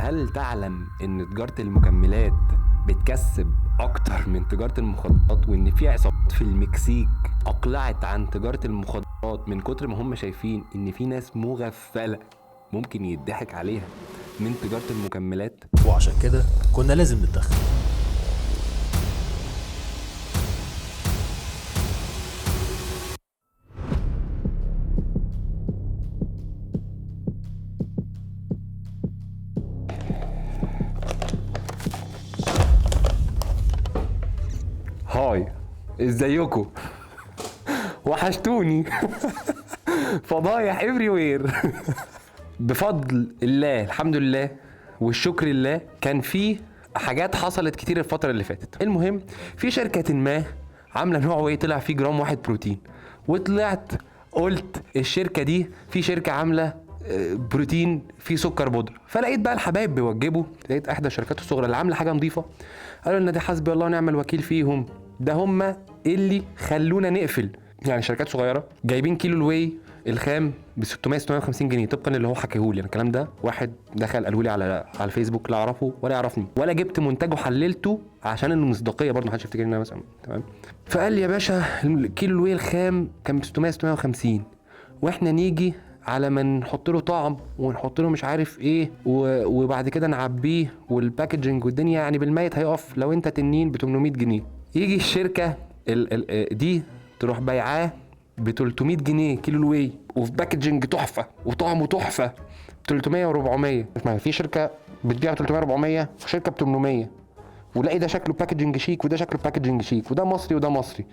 هل تعلم ان تجارة المكملات بتكسب اكتر من تجارة المخدرات، وان في عصابات في المكسيك اقلعت عن تجارة المخدرات من كتر ما هم شايفين ان في ناس مغفلة ممكن يضحك عليها من تجارة المكملات؟ وعشان كده كنا لازم نتدخل. هاي، ازيكم؟ وحشتوني. فضايح everywhere. بفضل الله الحمد لله والشكر لله كان في حاجات حصلت كتير الفترة اللي فاتت. المهم في شركة ما عاملة نوع واي طلع فيه جرام واحد بروتين، وطلعت قلت الشركة دي في شركة عاملة بروتين فيه سكر بودرة. فلقيت بقى الحبايب بيوجبوا، لقيت احدى الشركات الصغرى اللي عاملة حاجة نظيفة قالوا لنا دي حسبي الله ونعم الوكيل فيهم، ده هم اللي خلونا نقفل. يعني شركات صغيرة جايبين كيلو الواي الخام ب 650 جنيه طبقا اللي هو حكيهولي. الكلام ده واحد دخل قاله لي على الفيسبوك، لا اعرفه ولا يعرفني ولا جبت منتجه حللته عشان المصداقيه برضه، ما حدش يفتكر ان انا مثلا تمام. فقال لي يا باشا الكيلو الواي الخام كان ب 650، واحنا نيجي على ما نحط له طعم ونحط له مش عارف ايه وبعد كده نعبيه والباكجينج والدنيا يعني بالميت هيقف لو انت تنين ب 800 جنيه. يجي الشركه دي تروح بيعاه ب 300 جنيه كيلو الواي، وفي باكجينج تحفه وطعمه تحفه 300 و400. ما في شركه بتبيع 300 400 وشركه ب 800، ولاقي ده شكله باكجينج شيك وده شكله باكجينج شيك وده مصري وده مصري.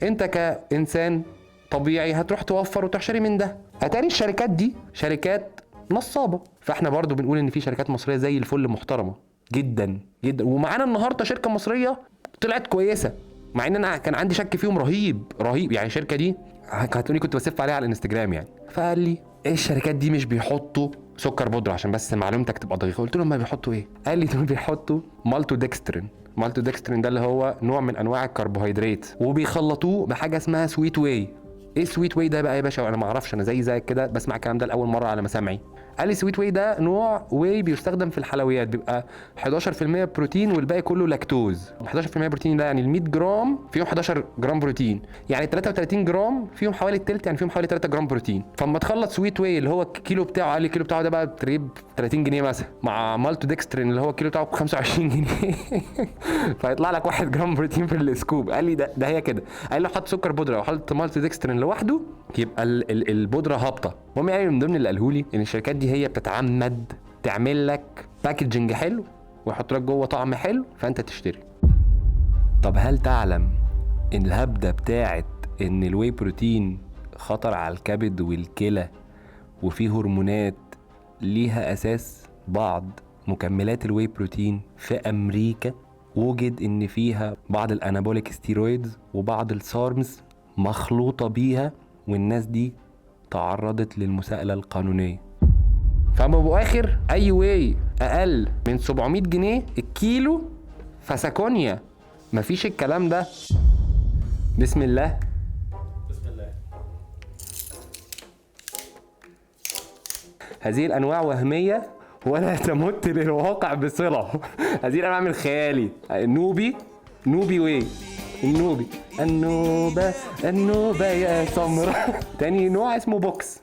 انت كانسان طبيعي هتروح توفر وتحشري من ده. اتاري الشركات دي شركات نصابه. فاحنا برضو بنقول ان في شركات مصريه زي الفل محترمه جدا جدا، ومعانا النهارده شركه مصريه طلعت كويسه، مع ان انا كان عندي شك فيهم رهيب رهيب. يعني الشركه دي هتقولي كنت بسف عليها على الانستجرام يعني. فقال لي ايه الشركات دي مش بيحطوا سكر بودره، عشان بس معلومتك تبقى دقيقه. قلت له ما بيحطوا ايه؟ قال لي دول بيحطوا مالتو ديكسترين. مالتو ديكسترين ده اللي هو نوع من انواع الكربوهيدرات، وبيخلطوه بحاجه اسمها سويت واي. ايه سويت واي ده بقى يا باشا؟ انا ما اعرفش، انا زيك كده بسمع الكلام ده لاول مره على مسامعي. قال لي سويت واي ده نوع واي بيستخدم في الحلويات، بيبقى 11% بروتين والباقي كله لاكتوز. 11% بروتين ده يعني ال 100 جرام فيهم 11 جرام بروتين، يعني 33 جرام فيهم حوالي التلت، يعني فيهم حوالي 3 جرام بروتين. فاما تخلط سويت واي اللي هو الكيلو بتاعه، قال لي الكيلو بتاعه ده بقى بتريب 30 جنيه مثلا، مع مالتو ديكسترين اللي هو الكيلو بتاعه ب 25 جنيه، فيطلع لك 1 جرام بروتين في السكوب. قال لي ده هي كده. قال لي حط سكر بودره وحط مالتو ديكسترين لوحده يبقى البودره هابطه. المهم يعني من ضمن اللي قاله لي ان الشركات دي هي بتتعمد تعمل لك باكجينج حلو ويحط لك جوه طعم حلو فانت تشتري. طب هل تعلم ان الهبده بتاعت ان الواي بروتين خطر على الكبد والكلى وفيه هرمونات ليها اساس؟ بعض مكملات الواي بروتين في امريكا وجد ان فيها بعض الانابوليك ستيرويدز وبعض السارمز مخلوطه بيها، والناس دي تعرضت للمساءلة القانونية. فما بآخر اي واي اقل من 700 جنيه الكيلو فساكونيا، مفيش الكلام ده. بسم الله. هذه الانواع وهمية ولا تمت للواقع بصلة. هذه الانواع من خيالي. نوبي واي، النوبة يا سمرة. تاني نوع اسمه بوكس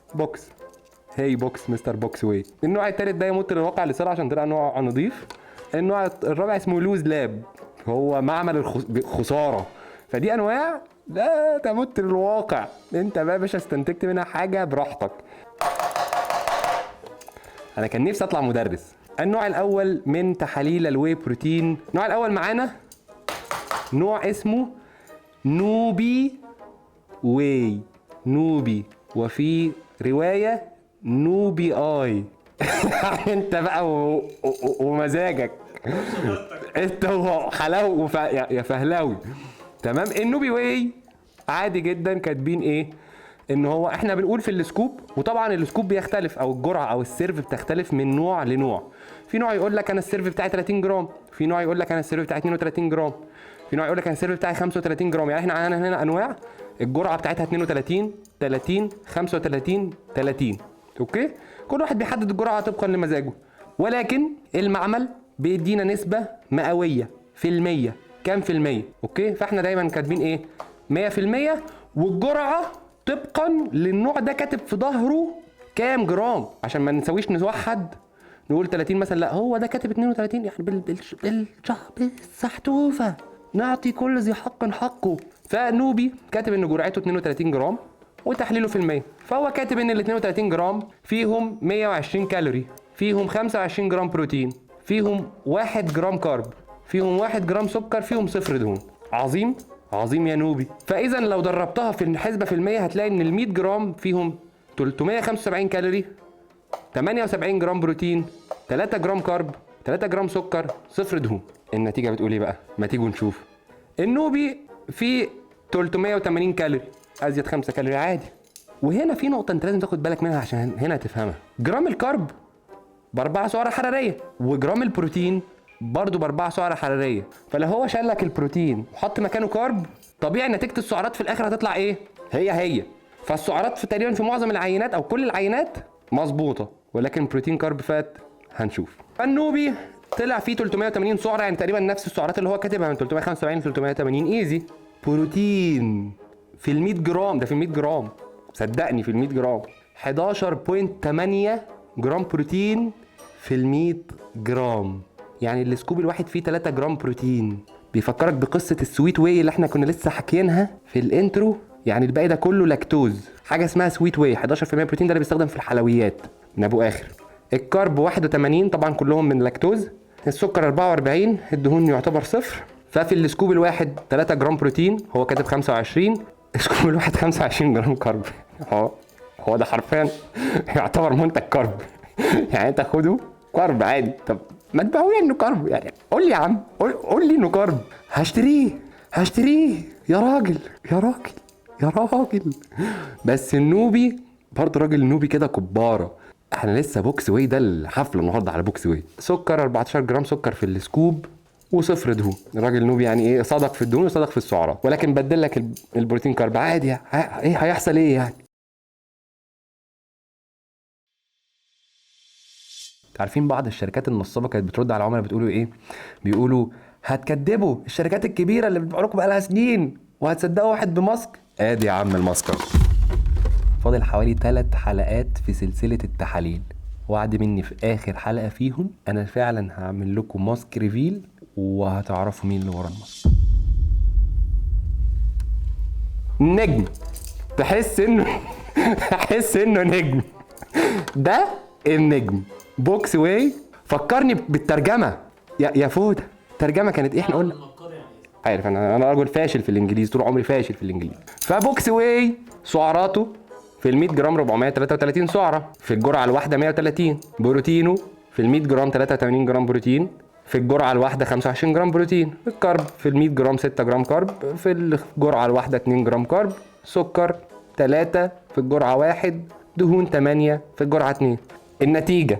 هي بوكس مستر بوكس واي. النوع التالت ده يمت للواقع لسرعة عشان طلع نوع نظيف. النوع الرابع اسمه لوز لاب، هو معمل الخسارة. فدي انواع لا تمت للواقع، انت بقى باشا استنتجت منها حاجة براحتك. انا كان نفسي اطلع مدرس. النوع الاول من تحاليل الواي بروتين، النوع الاول معانا نوع اسمه نوبي واي، نوبي، وفي رواية نوبي اي. انت بقى ومزاجك انت وحلاوي يا فهلاوي. تمام. النوبي واي عادي جدا كاتبين ايه؟ ان هو احنا بنقول في السكوب، وطبعا السكوب بيختلف او الجرعه او السيرف بتختلف من نوع لنوع. في نوع يقول لك انا السيرف بتاعي 30 جرام، في نوع يقول لك انا السيرف بتاعي 32 جرام، في نوع يقول لك انا السيرف بتاعي 35 جرام. يعني احنا عندنا هنا انواع الجرعه بتاعتها 32 30 35 30. اوكي، كل واحد بيحدد الجرعه طبقا لمزاجه. ولكن المعمل بيدينا نسبة مئوية في المية. كام في المية؟ اوكي، فاحنا دايما كاتبين ايه؟ 100%. والجرعة طبقا للنوع ده كاتب في ظهره كام جرام، عشان ما نسويش نوحد نقول 30 مثلا، لا هو ده كاتب 32 يعني بالسحتوفة نعطي كل ذي حق حقه. فنوبي كاتب ان جرعته 32 جرام وتحليله في المية، فهو كاتب ان ال 32 جرام فيهم 120 كالوري، فيهم 25 جرام بروتين، فيهم 1 جرام كارب، فيهم 1 جرام سكر، فيهم 0 دهون. عظيم عظيم يا نوبي. فاذا لو دربتها في الحسبة في المية هتلاقي ان ال 100 جرام فيهم 375 كالوري، 78 جرام بروتين، 3 جرام كارب، 3 جرام سكر، 0 دهون. النتيجة بتقول ايه بقى؟ ما تيجوا نشوف. النوبي فيه 380 كالوري، ازيد 5 كالوري عادي. وهنا في نقطة انت لازم تاخد بالك منها عشان هنا تفهمها. جرام الكارب ب4 سعرة حرارية، وجرام البروتين برضو ب4 سعرة حرارية. فلو هو شال لك البروتين وحط مكانه كارب، طبيعي نتيجة السعرات في الاخر هتطلع ايه؟ هي. فالسعرات في تقريبا في معظم العينات او كل العينات مظبوطة، ولكن بروتين كارب فات هنشوف. فالنوبي طلع فيه 380 سعرة، يعني تقريبا نفس السعرات اللي هو كاتبها من 375 ل 380 ايزي. بروتين في ال 100 جرام، ده في ال 100 جرام صدقني، في ال 100 جرام 11.8 جرام بروتين في ال 100 جرام. يعني السكوب الواحد فيه 3 جرام بروتين. بيفكرك بقصة السويت واي اللي احنا كنا لسه حكينها في الانترو. يعني الباقي ده كله لاكتوز. حاجة اسمها سويت واي 11% بروتين، ده اللي بيستخدم في الحلويات من ابو اخر. الكارب 81 طبعا كلهم من لاكتوز. السكر 44، الدهون يعتبر 0. ففي السكوب الواحد 3 جرام بروتين، هو كاتب 25. السكوب الواحد 25 جرام كارب. هو ده حرفيا يعتبر منتج كارب. يعني انت خده كارب عادي. طب ما تبيعوه انه كارب، يعني قول لي يا عم، قول لي انه كارب، هشتريه يا راجل. بس النوبي برضه راجل نوبي كده كباره. احنا لسه بوكس واي ده الحفله النهارده على بوكس واي. سكر 14 جرام سكر في السكوب و0 دهون. الراجل نوبي يعني ايه، صدق في الدهون وصدق في السعرات، ولكن بدل لك البروتين كارب عادي. ايه هيحصل ايه يعني؟ عارفين بعض الشركات النصابه كانت بترد على العملاء بتقولوا ايه؟ بيقولوا هتكدبوا الشركات الكبيره اللي بتبيع لكم بقالها سنين وهتصدقوا واحد بماسك. ادي يا عم الماسك. فاضل حوالي 3 حلقات في سلسله التحاليل، وعد مني في اخر حلقه فيهم انا فعلا هعمل لكم ماسك ريفيل وهتعرفوا مين اللي ورا الماسك. نجم، تحس انه نجم. ده النجم بوكس واي. فكرني بالترجمه يا فوده. الترجمه كانت ايه؟ احنا قلنا عارف انا راجل فاشل في الانجليزي، طول عمري فاشل في الانجليزي. فبوكس واي سعراته في ال 100 جرام 433 سعره، في الجرعه الواحده 130. بروتينه في ال 100 جرام 83 جرام بروتين، في الجرعه الواحده 25 جرام بروتين. الكارب في ال 100 جرام 6 جرام كارب، في الجرعه الواحده 2 جرام كارب. سكر 3 في الجرعه 1، دهون 8 في الجرعه 2. النتيجه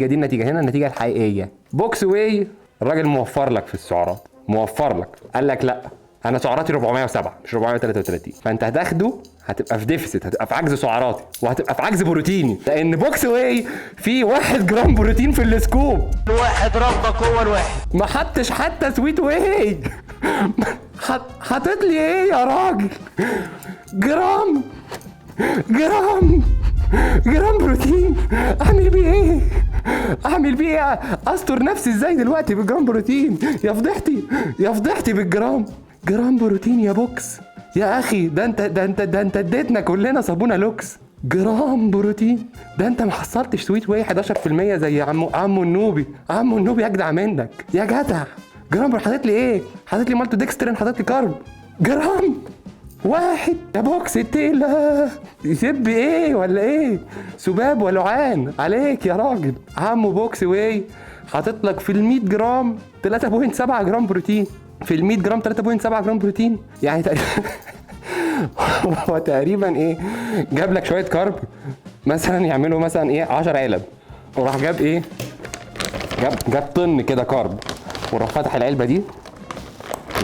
دي النتيجه هنا، النتيجه الحقيقيه. بوكس واي الراجل موفر لك في السعرات، موفر لك. قال لك لا انا سعراتي 407 مش 433، فانت هتاخده هتبقى في ديفيسيت، هتبقى في عجز سعراتي وهتبقى في عجز بروتيني، لان بوكس واي فيه 1 جرام بروتين في السكوب. الواحد ربك هو الواحد. ما حطش حتى سويت واي. حاطط لي ايه يا راجل؟ جرام بروتين. اعمل بيه ايه؟ استر نفسي ازاي دلوقتي بالجرام بروتين؟ يا فضحتي بالجرام. جرام بروتين يا بوكس يا اخي. ده انت اديتنا كلنا صابونه لوكس. جرام بروتين. ده انت ما حصلتش سويت واي 11% زي عمو النوبي اجدع منك يا جدع. جرام حاطط لي ايه؟ حاطط لي مالتو ديكسترين، حاطط لي كارب. جرام واحد يا بوكس التيلة. يسب ايه ولا ايه؟ سباب ولعان عليك يا راجل. عمو بوكس واي حاطط لك في ال 100 جرام 3.7 جرام بروتين. في ال 100 جرام 3.7 جرام بروتين، يعني هو تقريبا ايه؟ جاب لك شويه كارب مثلا يعملوا مثلا ايه 10 علب، وراح جاب ايه؟ جاب طن كده كارب، وراح فتح العلبه دي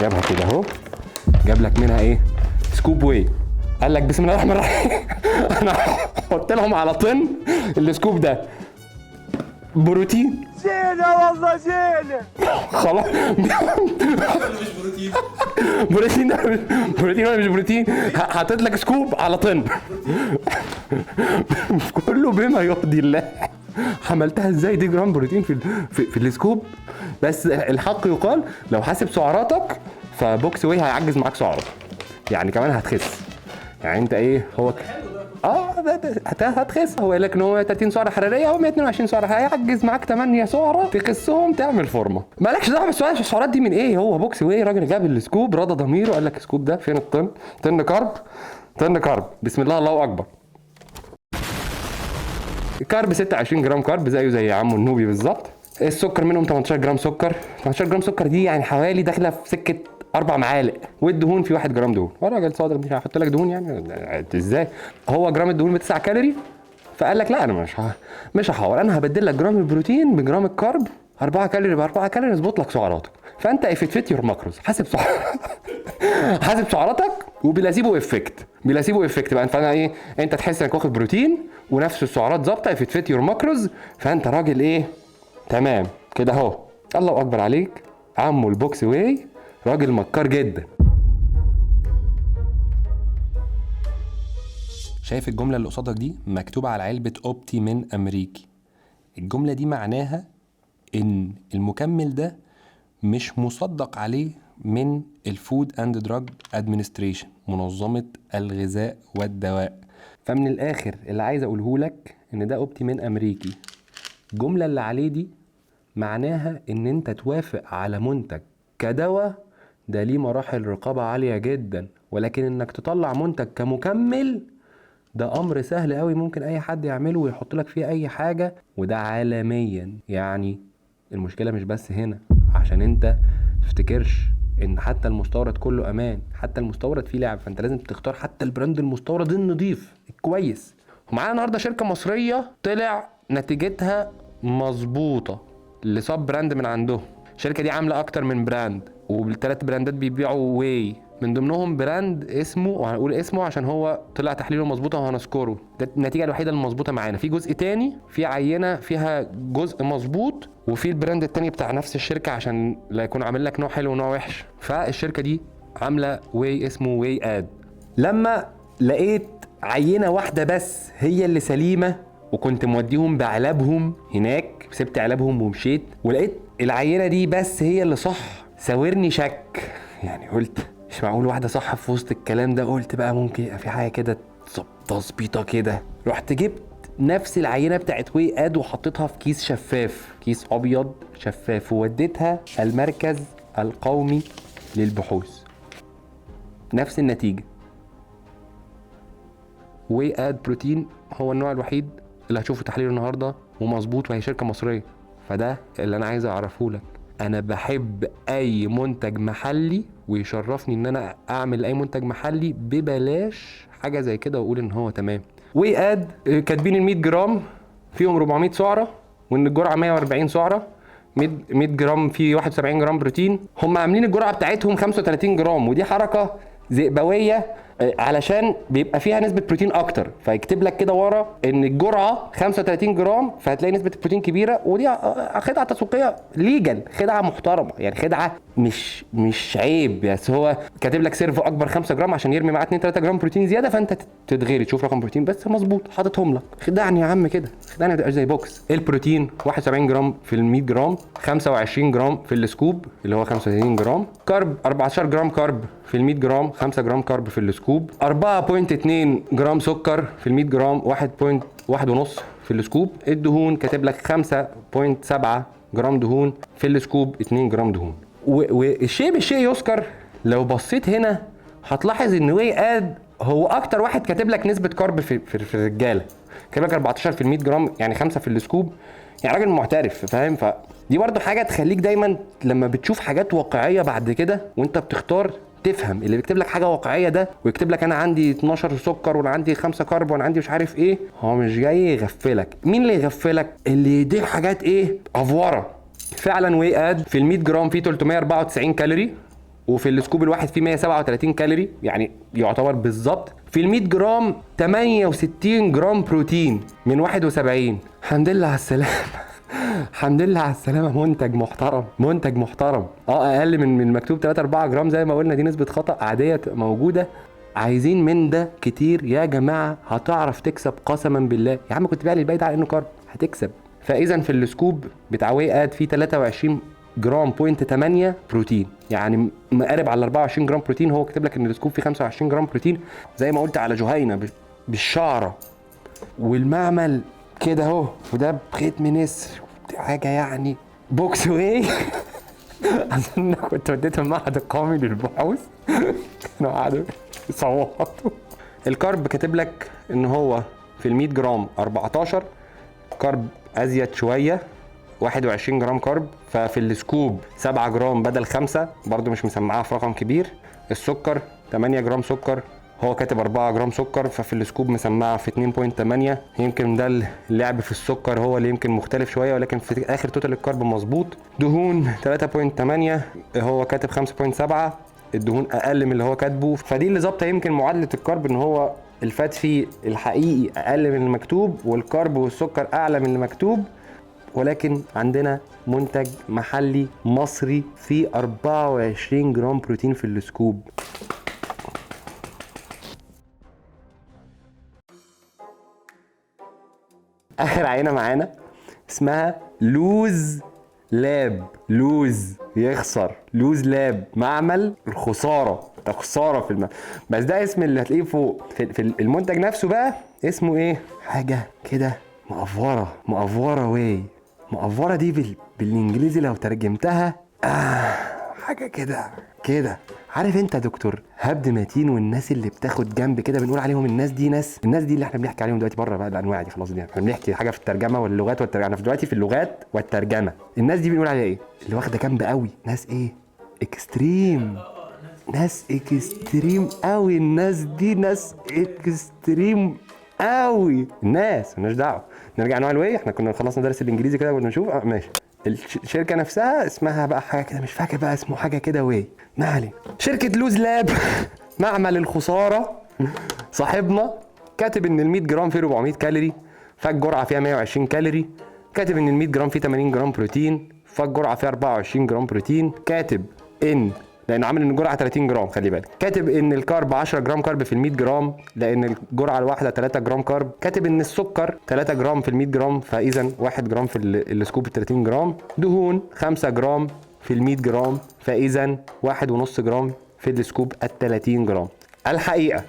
جابها كده اهو، جاب لك منها ايه؟ سكوب واي. قال لك بسم الله الرحمن الرحيم انا هحط لهم على طن السكوب ده. بروتين. زينة والله زينة. خلاص مش بروتين. بروتين ده بروتين ولا مش بروتين؟ حاطط لك سكوب على طن. كله بما يرضي الله. عملتها ازاي دي جرام بروتين في السكوب؟ بس الحق يقال لو حاسب سعراتك فبوكس واي هيعجز معاك سعرات، يعني كمان هتخس. يعني انت ايه هو هتخس. هو قال لك ان هو 30 سعره حراريه او 122 سعره، هيعجز معاك 8 سعره تخسهم تعمل فورمه. مالكش دعوه بالسؤال السعرات دي من ايه. هو بوكس واي راجل جاب السكوب رضى ضميره قال لك السكوب ده فين الطن؟ طن كارب. بسم الله الله اكبر. كارب 26 جرام كارب زيه زي عمو النوبي بالظبط. السكر منهم 18 جرام سكر. 18 جرام سكر دي يعني حوالي داخله في سكه 4 معالق. والدهون في 1 جرام دهون. راجل صادق مش هحط لك دهون يعني ازاي؟ هو جرام الدهون ب 9 كالوري، فقال لك لا انا مش هحاول، انا هبدل لك جرام البروتين بجرام الكارب. 4 كالوري ب 4 كالوري يظبط لك سعراتك. فانت افيت يور ماكروز، حاسب سعراتك وبلاسيبو افكت بقى. فانا ايه، انت تحس انك واخد بروتين ونفس السعرات ظابطه افيت يور ماكروز، فانت راجل ايه تمام كده اهو. الله اكبر عليك عمو البوكس واي، راجل مكار جدا. شايف الجمله اللي قصادك دي مكتوبه على علبه اوبتي من امريكي؟ الجمله دي معناها ان المكمل ده مش مصدق عليه من الفود اند دراج ادمنستريشن، منظمه الغذاء والدواء. فمن الاخر اللي عايز اقوله لك ان ده اوبتي من امريكي. الجمله اللي عليه دي معناها ان انت توافق على منتج كدواء ده ليه مراحل رقابه عاليه جدا، ولكن انك تطلع منتج كمكمل ده امر سهل قوي، ممكن اي حد يعمله ويحط لك فيه اي حاجه، وده عالميا. يعني المشكله مش بس هنا، عشان انت تفتكرش ان حتى المستورد كله امان، حتى المستورد فيه لعب، فانت لازم تختار حتى البراند المستورد النظيف الكويس. ومعانا النهارده شركه مصريه طلع نتيجتها مظبوطه لصاب براند من عندهم. الشركه دي عامله اكتر من براند، والثلاث براندات بيبيعوا واي، من ضمنهم براند اسمه، وهنقول اسمه عشان هو طلع تحليله مظبوطه وهنذكره، ده النتيجه الوحيده المظبوطه معانا. في جزء تاني في عينه فيها جزء مظبوط، وفي البراند التاني بتاع نفس الشركه عشان لا يكون عامل لك نوع حلو ونوع وحش. فالشركه دي عامله واي اسمه واي اد. لما لقيت عينه واحده بس هي اللي سليمه، وكنت موديهم بعلبهم هناك، سبت علبهم ومشيت، ولقيت العينه دي بس هي اللي صح، ساورني شك. يعني قلت مش معقول واحده صح في وسط الكلام ده. قلت بقى ممكن يبقى في حاجه كده تظبيطه كده. رحت جبت نفس العينه بتاعت واي اد وحطيتها في كيس شفاف، كيس ابيض شفاف، ووديتها المركز القومي للبحوث. نفس النتيجه. واي اد بروتين هو النوع الوحيد اللي هتشوفه تحليل النهارده ومظبوط، وهي شركه مصريه. فده اللي انا عايز اعرفه لك. انا بحب اي منتج محلي، ويشرفني ان انا اعمل اي منتج محلي ببلاش حاجه زي كده واقول ان هو تمام. واي اد كاتبين ال 100 جرام فيهم 400 سعره، وان الجرعه 140 سعره. 100 جرام فيه 71 جرام بروتين. هم عاملين الجرعه بتاعتهم 35 جرام، ودي حركه ذئبويه علشان بيبقى فيها نسبه بروتين اكتر، فيكتب لك كده ورا ان الجرعه 35 جرام، فهتلاقي نسبه البروتين كبيره. ودي خدعه تسويقيه ليجل، خدعه محترمه، يعني خدعه مش عيب، بس هو كاتب لك سيرف اكبر 5 جرام عشان يرمي معاه 2 3 جرام بروتين زياده، فانت تتغير تشوف رقم بروتين بس مظبوط حاططهم لك. خدعني يا عم كده، خدعني ما تبقاش زي بوكس. البروتين 71 جرام في ال 100 جرام، 25 جرام في السكوب اللي هو 35 جرام. كارب 14 جرام كارب في ال 100 جرام، 5 جرام كارب في السكوب. 4.2 جرام سكر في ال 100 جرام، 1.1.5 في السكوب. الدهون كاتب لك 5.7 جرام دهون في السكوب، 2 جرام دهون. والشيء بالشيء يذكر، لو بصيت هنا هتلاحظ ان واي اد هو اكتر واحد كاتب لك نسبه كارب في الرجاله. كاتب لك 14 في ال 100 جرام، يعني 5 في السكوب، يعني راجل معترف فاهم. فدي برضو حاجه تخليك دايما لما بتشوف حاجات واقعيه بعد كده وانت بتختار تفهم. اللي بيكتب لك حاجه واقعيه ده ويكتب لك انا عندي 12 سكر وانا عندي 5 كارب وانا عندي مش عارف ايه، هو مش جاي يغفلك. مين اللي يغفلك؟ اللي يديك حاجات ايه افوره. فعلا واي اد في ال 100 جرام فيه 394 كالوري، وفي السكوب الواحد فيه 137 كالوري، يعني يعتبر بالظبط. في ال 100 جرام 68 جرام بروتين من 71. الحمد لله على السلامه. الحمد لله على السلامه. منتج محترم، منتج محترم. اقل من المكتوب 3 4 جرام زي ما قلنا، دي نسبه خطا عاديه موجوده. عايزين من ده كتير يا جماعه، هتعرف تكسب قسما بالله. يا عم كنت بيع لي الباقي ده على انه كارب، هتكسب. فاذا في السكوب بتاع واي اد فيه 23 جرام بوينت 8 بروتين، يعني مقارب على 24 جرام بروتين. هو كاتب لك ان السكوب فيه 25 جرام بروتين زي ما قلت على جهينه بالشعره. والمعمل كده اهو، وده بختم نسر، حاجه يعني بوكس واي. اظن كنت وديته المعهد القومي للبحوث، كانوا قعدوا يصوتوا. الكارب كاتب لك ان هو في ال 100 جرام 14 كارب، ازيد شويه 21 جرام كارب. ففي السكوب 7 جرام بدل 5، برضو مش مسمعاها في رقم كبير. السكر 8 جرام سكر، هو كاتب 4 جرام سكر، ففي السكوب مسمعها في 2.8. يمكن ده اللعب في السكر هو اللي يمكن مختلف شويه، ولكن في اخر توتال الكارب مظبوط. دهون 3.8، هو كاتب 5.7، الدهون اقل من اللي هو كاتبه. فدي اللي ظابطه يمكن معادله الكارب، ان هو الفات فيه الحقيقي اقل من المكتوب، والكارب والسكر اعلى من المكتوب. ولكن عندنا منتج محلي مصري فيه 24 جرام بروتين في السكوب. اخر عينه معانا اسمها لوز لاب. لوز يخسر، لوز لاب، معمل الخساره. ده خساره في المعمل، بس ده اسم اللي هتلاقيه فوق. في المنتج نفسه بقى اسمه ايه؟ حاجه كده مقفوره، مقفوره واي. مقفوره دي بالانجليزي لو ترجمتها حاجه كده. عارف انت دكتور هبد متين والناس اللي بتاخد جنب كده بنقول عليهم الناس دي اللي احنا بنحكي عليهم دلوقتي بره بقى الانواع دي خلاص. دي احنا بنحكي حاجه في الترجمه واللغات والترجمه. دلوقتي في اللغات والترجمه الناس دي بنقول عليها ايه؟ اللي واخده جنب قوي. ناس ايه؟ اكستريم. ناس اكستريم قوي. الناس دي ناس اكستريم قوي. الناس مالناش دعوه. نرجع نوع الواي. احنا كنا خلصنا درس الانجليزي كده ونشوف ماشي. الشركه نفسها اسمها بقى حاجه كده، مش فاكر بقى اسمه، حاجه كده واي، ما علينا. شركه لوز لاب معمل الخساره صاحبنا كاتب ان ال 100 جرام فيه 400 كالوري، فالجرعه فيها 120 كالوري. كاتب ان ال 100 جرام فيه 80 جرام بروتين، فالجرعه فيها 24 جرام بروتين. كاتب ان لانه عامل ان الجرعه 30 جرام، خلي بالك. كاتب ان الكارب 10 جرام كارب في ال 100 جرام لان الجرعه الواحده 3 جرام كارب. كاتب ان السكر 3 جرام في ال 100 جرام، فاذا 1 جرام في السكوب 30 جرام. دهون 5 جرام في ال 100 جرام، فاذا 1.5 جرام في السكوب 30 جرام. الحقيقه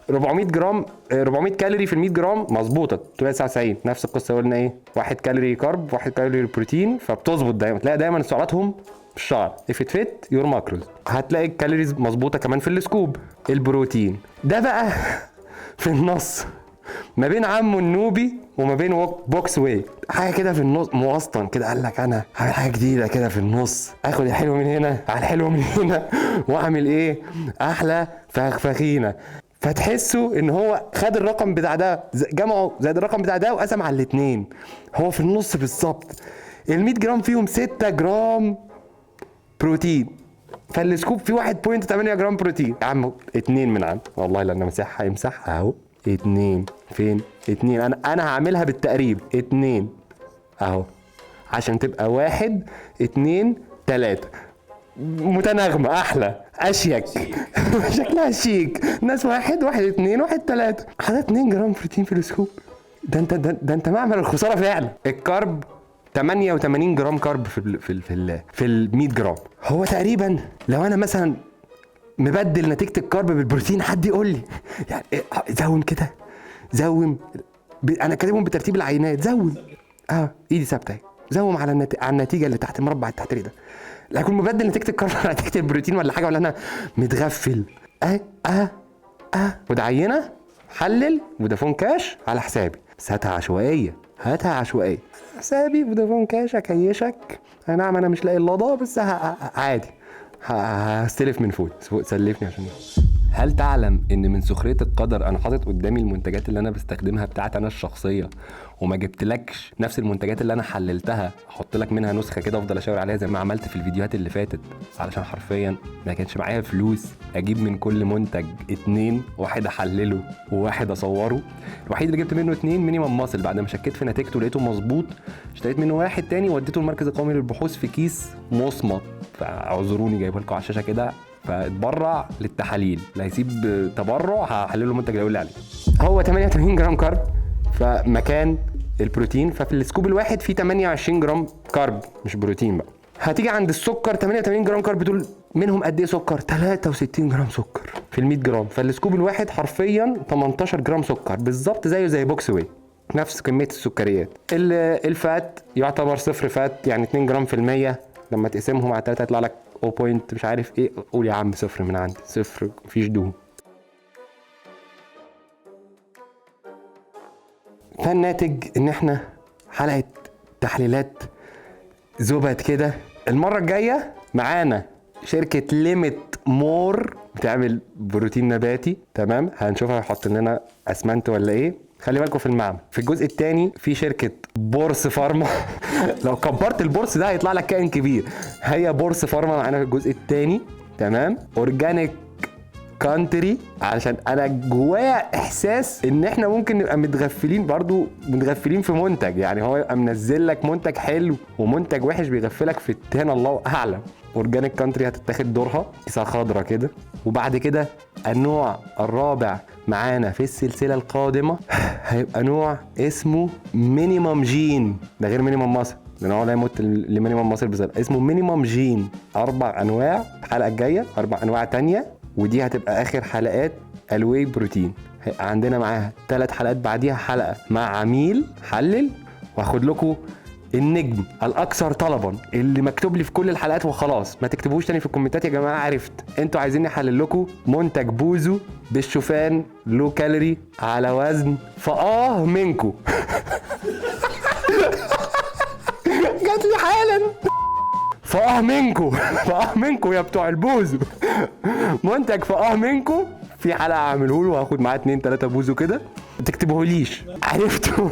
400 جرام 400 كالوري في ال 100 جرام مظبوطه 399. نفس القصه قلنا ايه؟ 1 كالوري كارب 1 كالوري بروتين، فبتظبط دايما. تلاقي دايما سعراتهم بالشعر. if it fit your macros. هتلاقي الكالوريز مظبوطه كمان في السكوب. البروتين ده بقى في النص ما بين عمو النوبي وما بين بوكس واي، حاجه كده في النص موسطن كده. قال لك انا هعمل حاجه جديده كده في النص، اخد الحلو من هنا على الحلو من هنا واعمل ايه؟ احلى فخفخينه. فتحسوا ان هو خد الرقم بتاع ده جمعه زائد الرقم بتاع ده وقسم على الاثنين. هو في النص بالظبط. ال 100 جرام فيهم 6 جرام بروتين، فالسكوب فيه 1.8 جرام بروتين. يا عم 2 من عندي والله، لان مساحه يمسحها اهو. 2 فين؟ 2. انا هعملها بالتقريب 2 اهو عشان تبقى 1 2 3 متناغمه، احلى اشيك. شكلها شيك. ناس 1 1 2 1 3. حاجه 2 جرام بروتين في السكوب. ده انت معمل الخساره فعلا. الكارب 88 جرام كارب في ال 100 جرام. هو تقريبا لو انا مثلا مبدل نتيجه الكارب بالبروتين، حد يقول لي يعني زوم كده، زوم. انا كاتبهم بترتيب العينات. زوم ايدي ثابته، زوم على النتيجه اللي تحت المربع التحتري ده. لا اكون مبدل نتيجه الكارب على نتيجه البروتين ولا حاجه، ولا انا متغفل. وده عينه حلل فودافون كاش على حسابي، بس هاتها عشوائيه، هاتها عشوائيه. حسابي فودافون كاش اكيشك. اي نعم انا مش لاقي اللضا، بس عادي هستلف من فوق. سلفني عشان هل تعلم ان من سخرية القدر انا حاطط قدامي المنتجات اللي انا بستخدمها بتاعت انا الشخصية، وما جبتلكش نفس المنتجات اللي انا حللتها، احط لك منها نسخة كده افضل اشاور عليها زي ما عملت في الفيديوهات اللي فاتت، علشان حرفيا ما كانش معايا فلوس اجيب من كل منتج 2، واحد احلله وواحد اصوره. الوحيد اللي جبت منه 2 مينيمم ماسل، بعد ما شكيت في نتيجته لقيته مظبوط، اشتريت منه واحد تاني وديته المركز القومي للبحوث في كيس مصمت، فاعذروني جايبه لكم على الشاشة كده، فاتبرع للتحاليل. اللي هيسيب تبرع هحلله المنتج اللي هيقول لي عليه. هو 88 جرام كارب فمكان البروتين، ففي السكوب الواحد فيه 28 جرام كارب مش بروتين بقى. هتيجي عند السكر 88 جرام كارب دول منهم قد ايه سكر؟ 63 جرام سكر في ال 100 جرام، فالسكوب الواحد حرفيا 18 جرام سكر بالظبط، زيه زي بوكس واي، نفس كميه السكريات. الفات يعتبر صفر فات، يعني 2 جرام في المية، لما تقسمهم على 3 يطلع لك 0. مش عارف ايه، قول يا عم صفر من عندي، صفر مفيش دهون. فالناتج ان احنا حلقه تحليلات زبد كده. المره الجايه معانا شركه ليميت مور بتعمل بروتين نباتي، تمام؟ هنشوفها هيحط لنا اسمنت ولا ايه. خلي بالكم في المعمل. في الجزء الثاني في شركه بورس فارما لو كبرت البورس ده هيطلع لك كائن كبير. هي بورس فارما معانا في الجزء الثاني، تمام؟ اورجانيك كانتري، علشان انا جوايا احساس ان احنا ممكن نبقى متغفلين، برضو متغفلين في منتج. يعني هو يبقى منزل لك منتج حلو ومنتج وحش بيغفلك في التاني، الله اعلم. اورجانيك كانتري هتتاخد دورها كيسه خضرا كده. وبعد كده النوع الرابع معانا في السلسله القادمه هيبقى نوع اسمه مينيمم جين، ده غير مينيمم ماسل لان هو لا يمت لمينيمم ماسل بزر، اسمه مينيمم جين. 4 انواع الحلقه الجايه، 4 انواع تانية، ودي هتبقى اخر حلقات الواي بروتين. هيبقى عندنا معاها 3 حلقات بعديها حلقه مع عميل حلل، وهاخد لكم النجم الاكثر طلبا اللي مكتوب لي في كل الحلقات وخلاص. ما تكتبوش تاني في الكومنتات يا جماعه، عرفت انتوا عايزيني احلل لكم منتج بوزو بالشوفان لو كالوري على وزن منكم جات لي حالا منكم يا بتوع البوزو منتج منكم. في حلقه اعمله له وهاخد معاه 2-3 بوزو كده، ما تكتبوهوليش. عرفتوا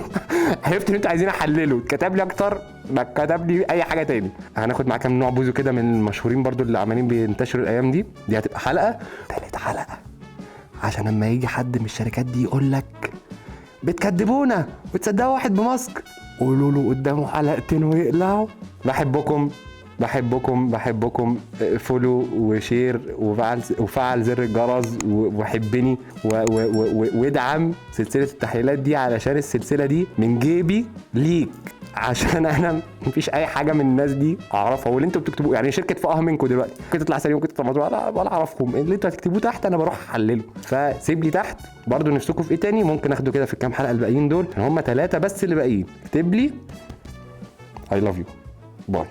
ان انتوا عايزين احلله، كتب لي اكتر ما كتب لي اي حاجه تاني. هناخد معاه كام نوع بوزو كده من المشهورين برضو اللي عمالين بينتشروا الايام دي. دي هتبقى حلقه، 3 حلقه، عشان لما يجي حد من الشركات دي يقول لك بتكدبونا وتصدقوا واحد بماسك، قولوا له قدامه 2 حلقة ويقلعوا. بحبكم. فولو وشير وفعل زر الجرس وحبني وادعم سلسلة التحليلات دي، علشان السلسلة دي من جيبي ليك، عشان انا مفيش اي حاجه من الناس دي اعرفها. واللي انتوا بتكتبوه يعني شركه منكم دلوقتي ممكن تطلع سليم، ممكن تطلع مظبوط، ولا اعرفكم. اللي انتوا هتكتبوه تحت انا بروح احلله. فسيب لي تحت برضو نفسكم في ايه تاني ممكن اخده كده في الكام حلقه الباقيين دول، هم 3 بس اللي باقيين. اكتب لي I love you. باي.